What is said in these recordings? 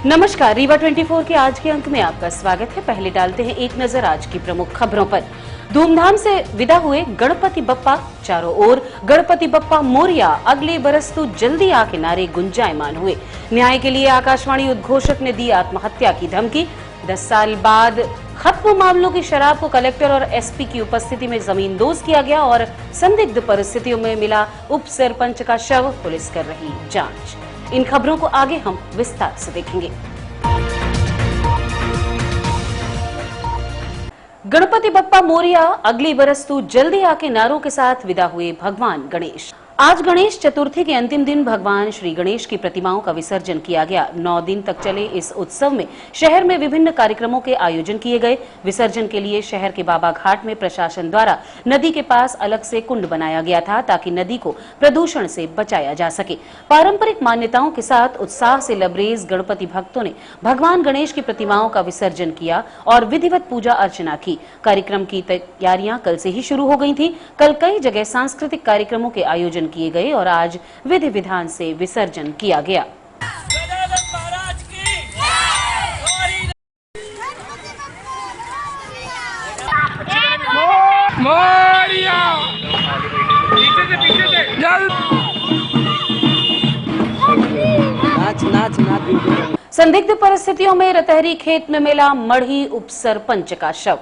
नमस्कार, रीवा 24 के आज के अंक में आपका स्वागत है। पहले डालते हैं एक नजर आज की प्रमुख खबरों पर। धूमधाम से विदा हुए गणपति बप्पा, चारों ओर गणपति बप्पा मोरिया, अगले बरस तो जल्दी आके नारे गुंजायमान हुए। न्याय के लिए आकाशवाणी उद्घोषक ने दी आत्महत्या की धमकी। 10 साल बाद खत्म मामलों की शराब को कलेक्टर और एसपी की उपस्थिति में जमींदोज किया गया और संदिग्ध परिस्थितियों में मिला उप सरपंच का शव, पुलिस कर रही जांच। इन खबरों को आगे हम विस्तार से देखेंगे। गणपति बप्पा मोरिया, अगली बरस तू जल्दी आके नारों के साथ विदा हुए भगवान गणेश। आज गणेश चतुर्थी के अंतिम दिन भगवान श्री गणेश की प्रतिमाओं का विसर्जन किया गया। 9 दिन तक चले इस उत्सव में शहर में विभिन्न कार्यक्रमों के आयोजन किए गए। विसर्जन के लिए शहर के बाबा घाट में प्रशासन द्वारा नदी के पास अलग से कुंड बनाया गया था ताकि नदी को प्रदूषण से बचाया जा सके। पारंपरिक मान्यताओं के साथ उत्साह से लबरेज गणपति भक्तों ने भगवान गणेश की प्रतिमाओं का विसर्जन किया और विधिवत पूजा अर्चना की। कार्यक्रम की तैयारियां कल से ही शुरू हो गई थी। कल कई जगह सांस्कृतिक कार्यक्रमों के आयोजन किए गए और आज विधि विधान से विसर्जन किया गया। संदिग्ध परिस्थितियों में रतहरी खेत में मिला मढ़ी उप सरपंच का शव।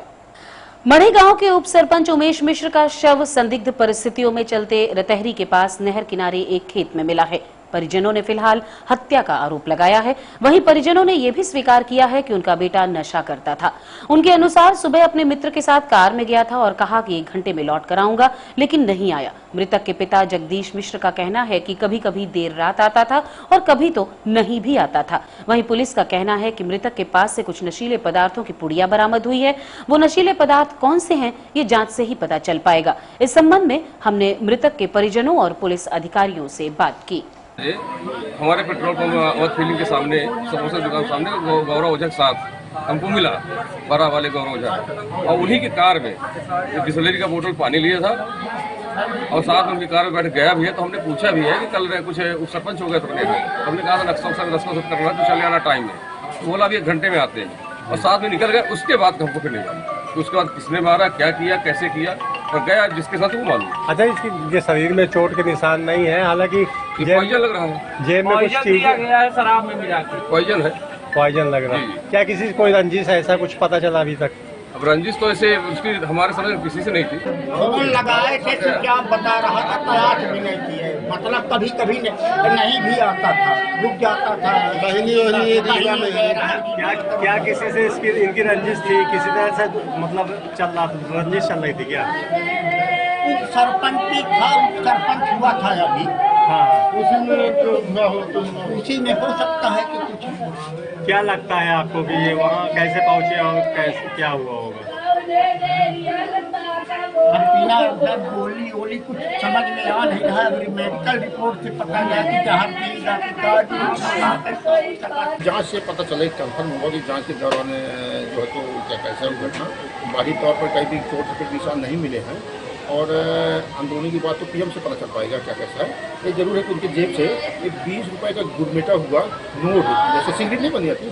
मढ़ी गांव के उप सरपंच उमेश मिश्र का शव संदिग्ध परिस्थितियों में चलते रतहरी के पास नहर किनारे एक खेत में मिला है। परिजनों ने फिलहाल हत्या का आरोप लगाया है। वहीं परिजनों ने यह भी स्वीकार किया है कि उनका बेटा नशा करता था। उनके अनुसार सुबह अपने मित्र के साथ कार में गया था और कहा कि 1 घंटे में लौट कर आऊंगा, लेकिन नहीं आया। मृतक के पिता जगदीश मिश्र का कहना है कि कभी कभी देर रात आता था और कभी तो नहीं भी आता था। वहीं पुलिस का कहना है कि मृतक के पास से कुछ नशीले पदार्थों की पुड़िया बरामद हुई है। वो नशीले पदार्थ कौन से हैं, ये जांच से ही पता चल पाएगा। इस संबंध में हमने मृतक के परिजनों और पुलिस अधिकारियों से बात की। हमारे पेट्रोल पंप अवध फील्डिंग के सामने, समोसा दुकान सामने गौरव ओझा के साथ हमको मिला, बड़ा वाले गौरव ओझा, और उन्हीं की कार में बिस्लरी का बोतल पानी लिया था और साथ में उनकी कार में बैठ गया भी है। तो हमने पूछा भी है कि कल कुछ सरपंच हो गए तो हमने कहा था नक्शा करना तो चले आना टाइम में। तो बोला अभी 1 घंटे में आते हैं और साथ में निकल गए। उसके बाद हमको फिर नहीं जाना, तो उसके बाद किसने मारा, क्या किया, कैसे किया और गया जिसके साथ वो मालूम। अच्छा, इसकी शरीर में चोट के निशान नहीं है, हालांकि पॉइजन लग रहा है। जेब में कुछ चीज गया है, शराब में मिला के पॉइजन है, पॉइजन लग रहा है। क्या किसी से कोई रंजिश है, ऐसा कुछ पता चला अभी तक? अब रंजिश तो ऐसे उसकी हमारे समझ में किसी से नहीं थी। फोन लगाए थे तो क्या बता रहा था, तलाश भी नहीं की है। मतलब कभी कभी नहीं भी आता था, रुक जाता था। क्या किसी से इनकी रंजिश थी, किसी तरह से मतलब रंजिश चल रही थी क्या? सरपंच हुआ था अभी। हाँ, उसी में हो सकता है कि कुछ। क्या लगता है आपको कि ये वहाँ कैसे पहुँचे और कैसे क्या हुआ होगा? बिना बोली कुछ समझ में आ नहीं रहा है। मेडिकल रिपोर्ट से पता चला कि जांच से पता चले, कंफर्म होगा कि जांच के दौरान जो है तो क्या कैसा घटना। बाहरी तौर पर कहीं भी चोट के निशान नहीं मिले हैं और अंदरूनी की बात तो पीएम से पता चल पाएगा क्या कैसा है। ये जरूर है कि उनकी जेब से एक 20 रुपए का गुरमेटा हुआ नोट, जैसे सिगरेट नहीं बन जाती,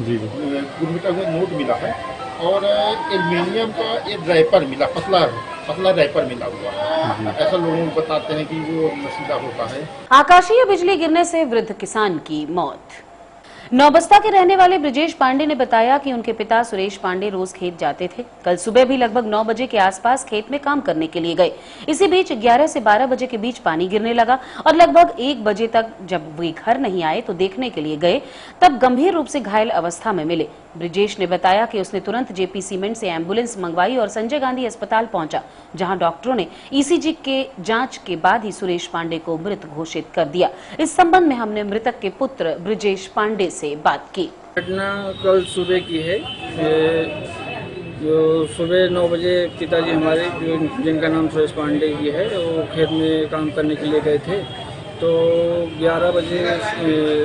गुरमेटा हुआ नोट मिला है और एल्यूमिनियम का एक रैपर मिला, पतला रैपर मिला हुआ है। ऐसा लोगों को बताते हैं कि वो नशीला होता है। आकाशीय बिजली गिरने से वृद्ध किसान की मौत। नौबस्ता के रहने वाले ब्रजेश पांडे ने बताया कि उनके पिता सुरेश पांडे रोज खेत जाते थे। कल सुबह भी लगभग 9 बजे के आसपास खेत में काम करने के लिए गए। इसी बीच 11 से 12 बजे के बीच पानी गिरने लगा और लगभग 1 बजे तक जब वे घर नहीं आए तो देखने के लिए गए, तब गंभीर रूप से घायल अवस्था में मिले। ब्रजेश ने बताया कि उसने तुरंत जेपी सीमेंट से एम्बुलेंस मंगवाई और संजय गांधी अस्पताल पहुंचा, जहां डॉक्टरों ने ईसीजी के जांच के बाद ही सुरेश पांडे को मृत घोषित कर दिया। इस संबंध में हमने मृतक के पुत्र ब्रजेश पांडे से बात की। घटना कल सुबह की है। जो सुबह 9 बजे पिताजी हमारे, जिनका नाम सुरेश पांडे जी है, वो खेत में काम करने के लिए गए थे। तो 11 बजे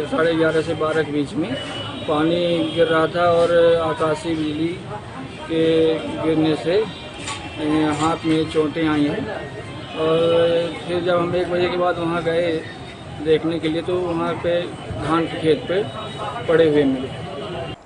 11:30 से 12 के बीच में पानी गिर रहा था और आकाशीय बिजली के गिरने से हाथ में चोटें आई हैं। और फिर जब हम 1 बजे के बाद वहाँ गए देखने के लिए तो वहाँ पे धान के खेत पे पड़े हुए मिले।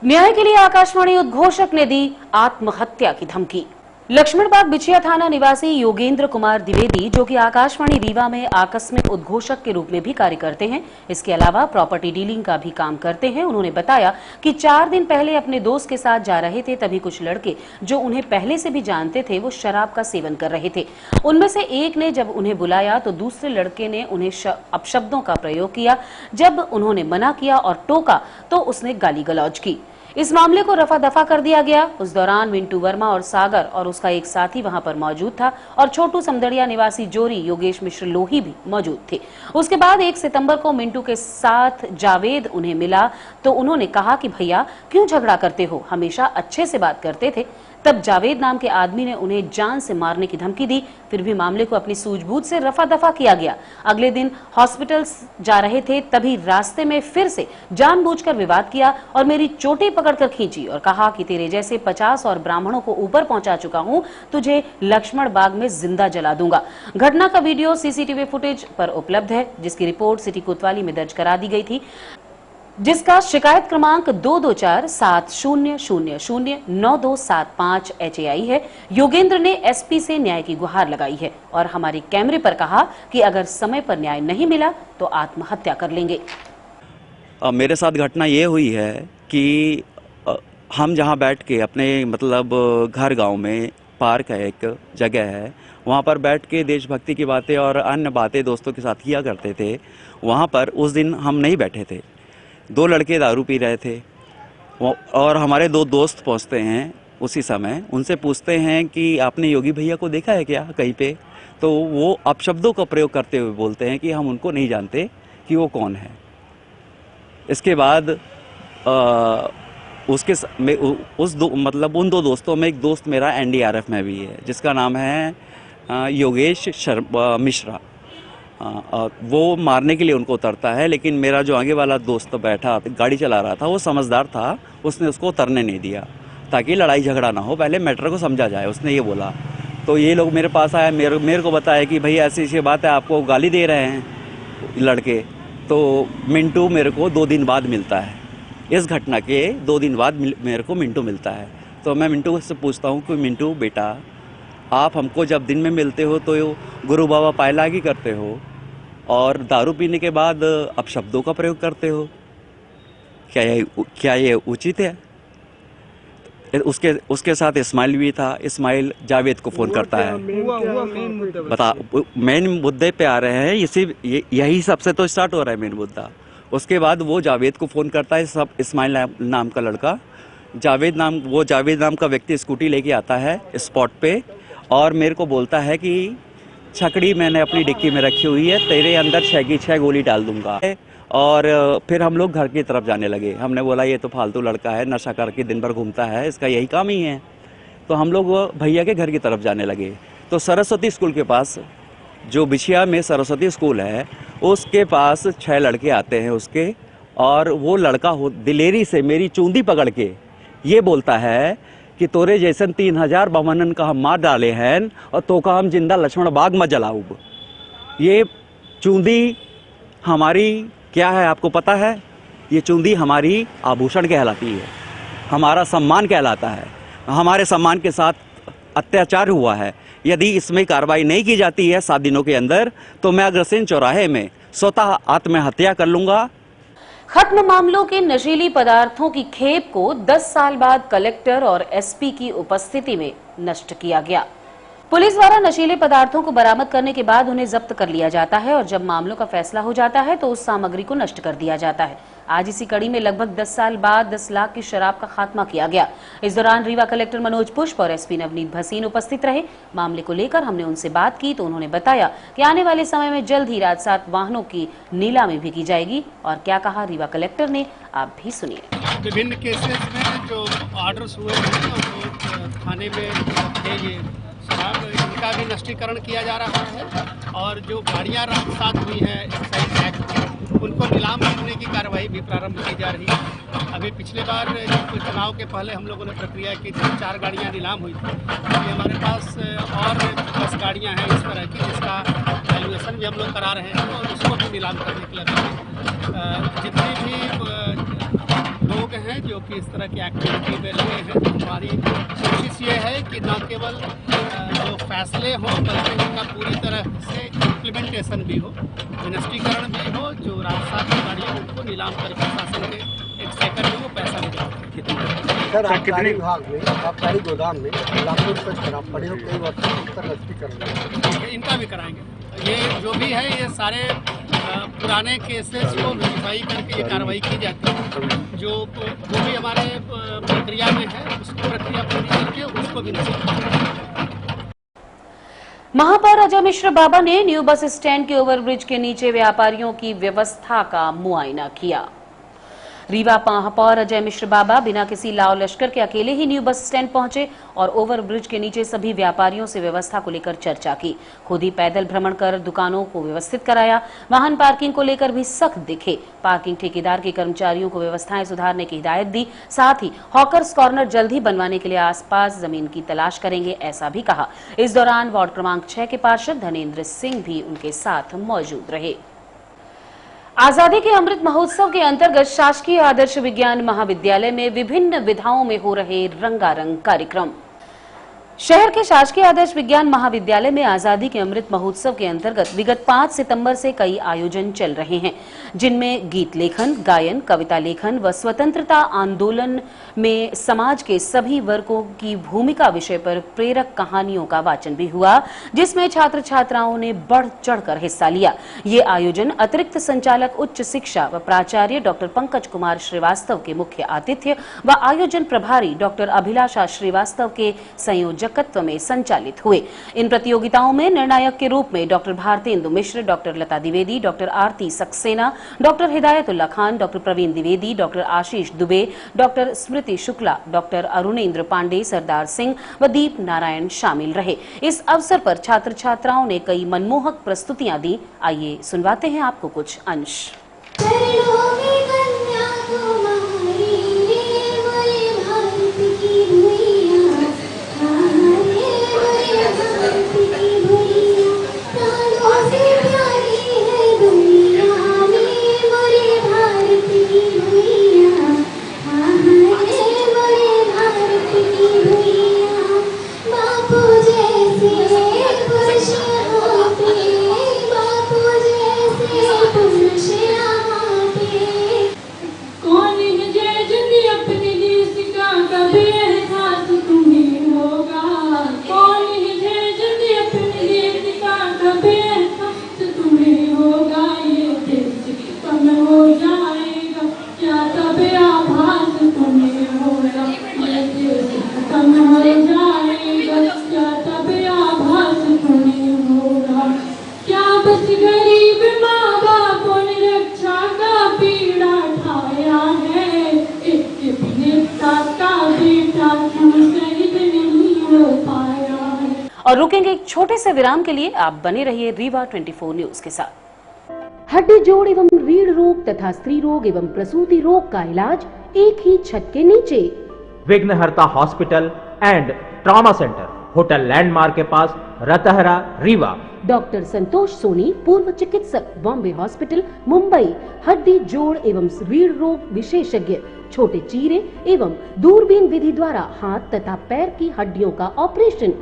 न्याय के लिए आकाशवाणी उद्घोषक ने दी आत्महत्या की धमकी। लक्ष्मणबाग बिछिया थाना निवासी योगेंद्र कुमार द्विवेदी, जो कि आकाशवाणी रीवा में आकस्मिक उद्घोषक के रूप में भी कार्य करते हैं, इसके अलावा प्रॉपर्टी डीलिंग का भी काम करते हैं। उन्होंने बताया कि 4 दिन पहले अपने दोस्त के साथ जा रहे थे, तभी कुछ लड़के जो उन्हें पहले से भी जानते थे वो शराब का सेवन कर रहे थे। उनमें से एक ने जब उन्हें बुलाया तो दूसरे लड़के ने उन्हें अपशब्दों का प्रयोग किया। जब उन्होंने मना किया और टोका तो उसने गाली गलौज की। इस मामले को रफा दफा कर दिया गया। उस दौरान मिंटू वर्मा और सागर और उसका एक साथी वहां पर मौजूद था और छोटू समदड़िया निवासी जोरी योगेश मिश्र लोही भी मौजूद थे। उसके बाद 1 सितंबर को मिंटू के साथ जावेद उन्हें मिला तो उन्होंने कहा कि भैया क्यों झगड़ा करते हो, हमेशा अच्छे से बात करते थे। तब जावेद नाम के आदमी ने उन्हें जान से मारने की धमकी दी। फिर भी मामले को अपनी सूझबूझ से रफा दफा किया गया। अगले दिन हॉस्पिटल जा रहे थे, तभी रास्ते में फिर से जानबूझकर विवाद किया और मेरी चोटी पकड़कर खींची और कहा कि तेरे जैसे 50 और ब्राह्मणों को ऊपर पहुंचा चुका हूं, तुझे लक्ष्मण बाग में जिंदा जला दूंगा। घटना का वीडियो सीसीटीवी फुटेज पर उपलब्ध है, जिसकी रिपोर्ट सिटी कोतवाली में दर्ज करा दी गई थी, जिसका शिकायत क्रमांक 22470009275 HAI है। योगेंद्र ने एसपी से न्याय की गुहार लगाई है और हमारे कैमरे पर कहा कि अगर समय पर न्याय नहीं मिला तो आत्महत्या कर लेंगे। मेरे साथ घटना ये हुई है कि हम जहाँ बैठ के अपने मतलब घर गांव में पार्क है, एक जगह है, वहाँ पर बैठ के देशभक्ति की बातें और अन्य बातें दोस्तों के साथ किया करते थे। वहाँ पर उस दिन हम नहीं बैठे थे। 2 लड़के दारू पी रहे थे और हमारे 2 दोस्त पहुंचते हैं उसी समय। उनसे पूछते हैं कि आपने योगी भैया को देखा है क्या कहीं पे? तो वो अपशब्दों का प्रयोग करते हुए बोलते हैं कि हम उनको नहीं जानते कि वो कौन है। इसके बाद मतलब उन 2 दोस्तों में एक दोस्त मेरा NDRF में भी है, जिसका नाम है योगेश मिश्रा। वो मारने के लिए उनको उतरता है, लेकिन मेरा जो आगे वाला दोस्त बैठा गाड़ी चला रहा था वो समझदार था, उसने उसको उतरने नहीं दिया ताकि लड़ाई झगड़ा ना हो, पहले मैटर को समझा जाए, उसने ये बोला। तो ये लोग मेरे पास आए, मेरे को बताया कि भाई ऐसी ऐसी बात है, आपको गाली दे रहे हैं लड़के। तो मिंटू मेरे को 2 दिन बाद मिलता है। इस घटना के 2 दिन बाद मेरे को मिंटू मिलता है। तो मैं मिंटू से पूछता हूँ कि मिंटू बेटा, आप हमको जब दिन में मिलते हो तो गुरु बाबा पायलागी करते हो और दारू पीने के बाद अपशब्दों का प्रयोग करते हो, क्या ये उचित है? उसके साथ इस्माइल भी था। इस्माइल जावेद को फ़ोन करता है। बता, मेन मुद्दे पे आ रहे हैं, यही सबसे तो स्टार्ट हो रहा है मेन मुद्दा। उसके बाद वो जावेद को फ़ोन करता है, सब इस्माइल नाम का लड़का, जावेद नाम का व्यक्ति स्कूटी लेके आता है स्पॉट पे और मेरे को बोलता है कि छकड़ी मैंने अपनी डिक्की में रखी हुई है, तेरे अंदर 6 की 6 गोली डाल दूंगा। और फिर हम लोग घर की तरफ जाने लगे। हमने बोला ये तो फालतू लड़का है, नशा करके दिन भर घूमता है, इसका यही काम ही है। तो हम लोग भैया के घर की तरफ जाने लगे। तो सरस्वती स्कूल के पास, जो बिछिया में सरस्वती स्कूल है, उसके पास 6 लड़के आते हैं उसके, और वो लड़का दिलेरी से मेरी चूंदी पकड़ के ये बोलता है कि तोरे जैसन 3000 बमनन का हम मार डाले हैं और तो का हम जिंदा लक्ष्मण बाग में जलाऊ। ये चूंदी हमारी क्या है आपको पता है? ये चूंदी हमारी आभूषण कहलाती है, हमारा सम्मान कहलाता है। हमारे सम्मान के साथ अत्याचार हुआ है। यदि इसमें कार्रवाई नहीं की जाती है 7 दिनों के अंदर, तो मैं अग्रसेन चौराहे में स्वतः आत्महत्या कर लूंगा। खत्म मामलों के नशीली पदार्थों की खेप को 10 साल बाद कलेक्टर और एसपी की उपस्थिति में नष्ट किया गया। पुलिस द्वारा नशीले पदार्थों को बरामद करने के बाद उन्हें जब्त कर लिया जाता है और जब मामलों का फैसला हो जाता है तो उस सामग्री को नष्ट कर दिया जाता है। आज इसी कड़ी में लगभग 10 साल बाद 10 लाख की शराब का खात्मा किया गया। इस दौरान रीवा कलेक्टर मनोज पुष्प और एसपी नवनीत भसीन उपस्थित रहे। मामले को लेकर हमने उनसे बात की तो उन्होंने बताया कि आने वाले समय में जल्द ही राजसात वाहनों की नीलामी भी की जाएगी। और क्या कहा रीवा कलेक्टर ने, आप भी सुनिए। विभिन्न केसेस में जो ऑर्डर्स हुए हैं थाने में शराब, इनका भी नष्टीकरण किया जा रहा है और जो गाड़ियां साथ हुई हैं एक्साइज एक्ट, उनको नीलाम करने की कार्रवाई भी प्रारंभ की जा रही है। अभी पिछले बार चुनाव के पहले हम लोगों ने प्रक्रिया की थी, 4 गाड़ियां नीलाम हुई थी। अभी हमारे पास और 10 गाड़ियां हैं इस तरह की, जिसका वैल्यूएशन भी हम लोग करा रहे हैं और उसको भी नीलाम करने के लिए जितने भी लोग हैं हैं जो कि इस तरह की एक्टिविटी में लगे हैं। तो हमारी कोशिश ये है कि न केवल जो फैसले हों बल्कि उनका पूरी तरह से इम्प्लीमेंटेशन भी हो, विनष्टीकरण भी हो। जो राजस्व की गाड़ियाँ उनको नीलाम करके शासन के एक सेकंड में वो पैसा निकालते। सर आबकारी विभाग में आबकारी गोदाम में लाखों रुपए शराब पड़े हो, कई वर्षों तक नष्टीकरण इनका भी कराएंगे। ये जो भी है ये सारे पुराने केसेस को वेरीफाई करके ये कार्रवाई की जाती है। जो भी हमारे प्रक्रिया में है उसको प्रक्रिया पूरी करके उसको भी महापौर अजय मिश्र बाबा ने न्यू बस स्टैंड के ओवरब्रिज के नीचे व्यापारियों की व्यवस्था का मुआयना किया। रीवा महापौर अजय मिश्र बाबा बिना किसी लाव लश्कर के अकेले ही न्यू बस स्टैंड पहुंचे और ओवरब्रिज के नीचे सभी व्यापारियों से व्यवस्था को लेकर चर्चा की। खुद ही पैदल भ्रमण कर दुकानों को व्यवस्थित कराया। वाहन पार्किंग को लेकर भी सख्त दिखे। पार्किंग ठेकेदार के कर्मचारियों को व्यवस्थाएं सुधारने की हिदायत दी। साथ ही हॉकर्स कॉर्नर जल्द ही बनवाने के लिए आसपास जमीन की तलाश करेंगे, ऐसा भी कहा। इस दौरान वार्ड क्रमांक 6 के पार्षद धनेन्द्र सिंह भी उनके साथ मौजूद रहे। आजादी के अमृत महोत्सव के अंतर्गत शासकीय आदर्श विज्ञान महाविद्यालय में विभिन्न विधाओं में हो रहे रंगारंग कार्यक्रम। शहर के शासकीय आदर्श विज्ञान महाविद्यालय में आजादी के अमृत महोत्सव के अंतर्गत विगत 5 सितंबर से कई आयोजन चल रहे हैं, जिनमें गीत लेखन, गायन, कविता लेखन व स्वतंत्रता आंदोलन में समाज के सभी वर्गों की भूमिका विषय पर प्रेरक कहानियों का वाचन भी हुआ, जिसमें छात्र छात्राओं ने बढ़ चढ़कर हिस्सा लिया। ये आयोजन अतिरिक्त संचालक उच्च शिक्षा व प्राचार्य डॉक्टर पंकज कुमार श्रीवास्तव के मुख्य आतिथ्य व आयोजन प्रभारी डॉक्टर अभिलाषा श्रीवास्तव के संयोजकत्व में संचालित हुए। इन प्रतियोगिताओं में निर्णायक के रूप में doctor Bharatendu Mishra, doctor Lata Dwivedi, doctor Aarti Saxena, doctor Hidayatullah Khan, doctor Praveen Dwivedi, doctor Ashish Dubey, doctor Smriti Shukla, doctor Arunendra Pandey, Sardar Singh व दीप नारायण शामिल रहे। इस अवसर पर छात्र छात्राओं ने कई मनमोहक प्रस्तुतियां दी। आइए सुनवाते हैं आपको कुछ अंश। और रुकेंगे एक छोटे से विराम के लिए। आप बने रहिए रीवा 24 न्यूज के साथ। हड्डी जोड़ एवं रीढ़ रोग तथा स्त्री रोग एवं प्रसूति रोग का इलाज एक ही छत के नीचे। विघ्नहर्ता hospital and trauma centre, hotel landmark के पास, रतहरा, रीवा। डॉक्टर संतोष सोनी, पूर्व चिकित्सक, बॉम्बे हॉस्पिटल, मुंबई। हड्डी जोड़ एवं रीढ़ रोग विशेषज्ञ, छोटे चीरे एवं दूरबीन विधि द्वारा हाथ तथा पैर की हड्डियों का ऑपरेशन।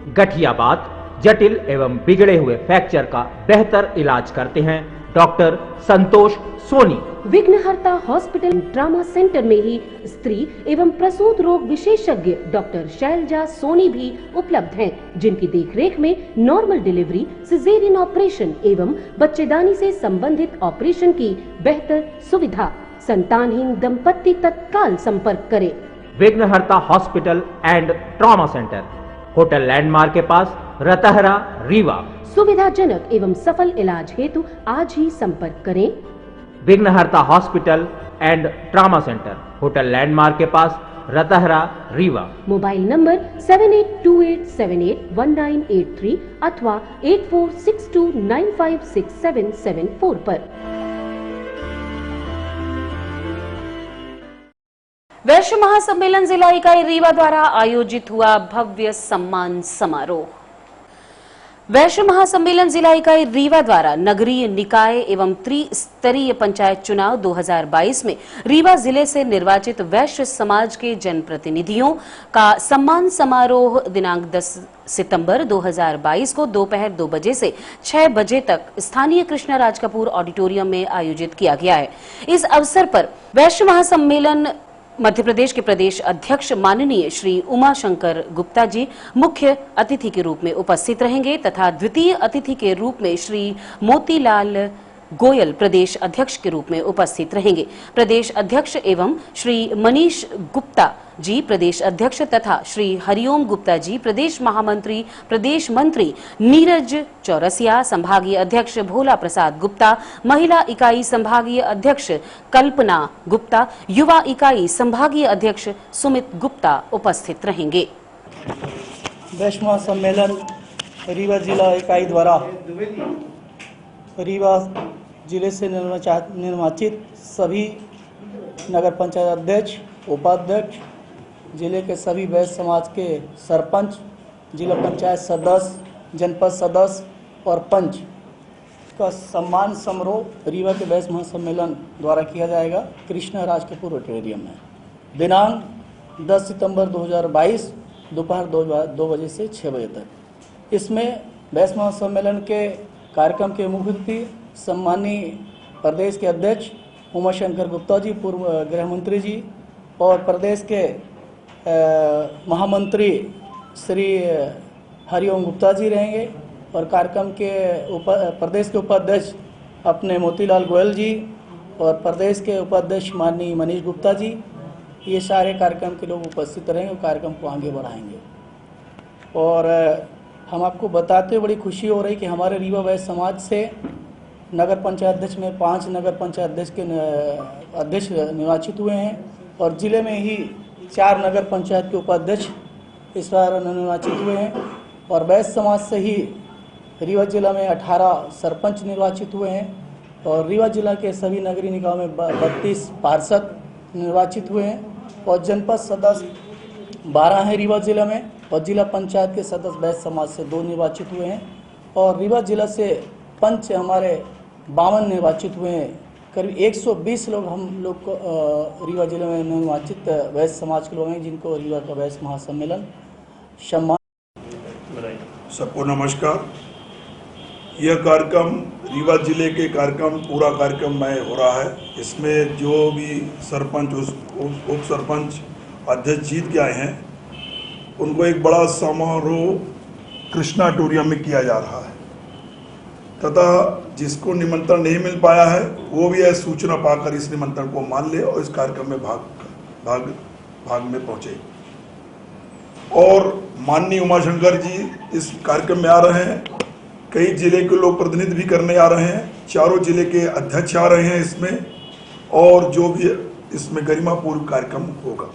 गठियाबात, जटिल एवं बिगड़े हुए फ्रैक्चर का बेहतर इलाज करते हैं डॉक्टर संतोष सोनी। विघ्नहर्ता हॉस्पिटल ट्रॉमा सेंटर में ही स्त्री एवं प्रसूत रोग विशेषज्ञ डॉक्टर शैलजा सोनी भी उपलब्ध हैं, जिनकी देखरेख में नॉर्मल डिलीवरी, सिजेरियन ऑपरेशन एवं बच्चेदानी से संबंधित ऑपरेशन की बेहतर सुविधा। संतानहीन दंपत्ति तत्काल संपर्क करें। विघ्नहर्ता hospital and trauma centre, hotel landmark के पास, रतहरा, रीवा। सुविधाजनक एवं सफल इलाज हेतु आज ही संपर्क करें। विघ्नहर्ता hospital and trauma centre, hotel landmark के पास, रतहरा, रीवा। मोबाइल नंबर 7828781983 अथवा 8462956774 पर। वैश्य महासम्मेलन जिला इकाई रीवा द्वारा आयोजित हुआ भव्य सम्मान समारोह। वैश्य महासम्मेलन जिला इकाई रीवा द्वारा नगरीय निकाय एवं त्रिस्तरीय पंचायत चुनाव 2022 में रीवा जिले से निर्वाचित वैश्य समाज के जनप्रतिनिधियों का सम्मान समारोह दिनांक 10 सितंबर 2022 को दोपहर 2 बजे से 6 बजे तक स्थानीय कृष्णा राज कपूर ऑडिटोरियम में आयोजित किया गया है। इस अवसर पर वैश्य महासम्मेलन मध्य प्रदेश के प्रदेश अध्यक्ष माननीय श्री उमाशंकर गुप्ता जी मुख्य अतिथि के रूप में उपस्थित रहेंगे तथा द्वितीय अतिथि के रूप में श्री मोतीलाल गोयल प्रदेश अध्यक्ष के रूप में उपस्थित रहेंगे। प्रदेश अध्यक्ष एवं श्री मनीष गुप्ता जी प्रदेश अध्यक्ष तथा श्री हरिओम गुप्ता जी प्रदेश महामंत्री प्रदेश मंत्री नीरज चौरसिया, संभागीय अध्यक्ष भोला प्रसाद गुप्ता, महिला इकाई संभागीय अध्यक्ष कल्पना गुप्ता, युवा इकाई संभागीय अध्यक्ष सुमित गुप्ता उपस्थित रहेंगे। वैश्य महासम्मेलन रीवा जिला इकाई द्वारा रीवा जिले से निर्वाचित सभी नगर पंचायत अध्यक्ष, उपाध्यक्ष, जिले के सभी वैश्य समाज के सरपंच, जिला पंचायत सदस्य, जनपद सदस्य और पंच का सम्मान समारोह रीवा के वैश्य महासम्मेलन द्वारा किया जाएगा कृष्णा राज कपूर ऑडिटोरियम में दिनांक 10 सितंबर 2022 दोपहर 2 बजे से 6 बजे तक। इसमें वैश्य महासम्मेलन के कार्यक्रम के मुख्य अतिथि सम्मानीय प्रदेश के अध्यक्ष उमाशंकर गुप्ता जी, पूर्व गृह मंत्री जी, और प्रदेश के महामंत्री श्री हरिओम गुप्ता जी रहेंगे और कार्यक्रम के प्रदेश के उपाध्यक्ष अपने मोतीलाल गोयल जी और प्रदेश के उपाध्यक्ष माननीय मनीष गुप्ता जी, ये सारे कार्यक्रम के लोग उपस्थित रहेंगे और कार्यक्रम को आगे बढ़ाएंगे। और हम आपको बताते हुए बड़ी खुशी हो रही कि हमारे रीवा वैश्य समाज से नगर पंचायत अध्यक्ष में 5 नगर पंचायत अध्यक्ष के अध्यक्ष निर्वाचित हुए हैं और जिले में ही 4 नगर पंचायत के उपाध्यक्ष इस बार निर्वाचित हुए हैं और वैश्य समाज से ही रीवा जिला में 18 सरपंच निर्वाचित हुए हैं और रीवा जिला के सभी नगरीय निकायों में 32 पार्षद निर्वाचित हुए हैं और जनपद सदस्य 12 हैं रीवा जिला में और जिला पंचायत के सदस्य वैश्य समाज से 2 निर्वाचित हुए हैं और रीवा जिला से पंच हमारे 52 निर्वाचित हुए हैं। करीब 120 लोग हम लोग को रीवा जिले में निर्वाचित वैश्य समाज के लोग हैं जिनको रीवा का वैश्य महासम्मेलन सम्मान। सबको नमस्कार। यह कार्यक्रम रीवा जिले के कार्यक्रम पूरा कार्यक्रम में हो रहा है। इसमें जो भी सरपंच उप सरपंच अध्यक्ष जीत के आए हैं उनको एक बड़ा समारोह कृष्णा ऑडिटोरियम में किया जा रहा है तथा जिसको निमंत्रण नहीं मिल पाया है वो भी यह सूचना पाकर इस निमंत्रण को मान ले और इस कार्यक्रम में भाग में पहुंचे। और माननीय उमाशंकर जी इस कार्यक्रम में आ रहे हैं, कई जिले के लोग प्रतिनिधित्व भी करने आ रहे हैं, 4 जिले के अध्यक्ष आ रहे हैं इसमें और जो भी इसमें गरिमापूर्ण कार्यक्रम होगा।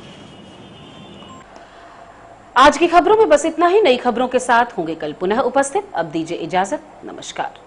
आज की खबरों में बस इतना ही। नई खबरों के साथ होंगे कल पुनः उपस्थित। अब दीजिए इजाजत। नमस्कार।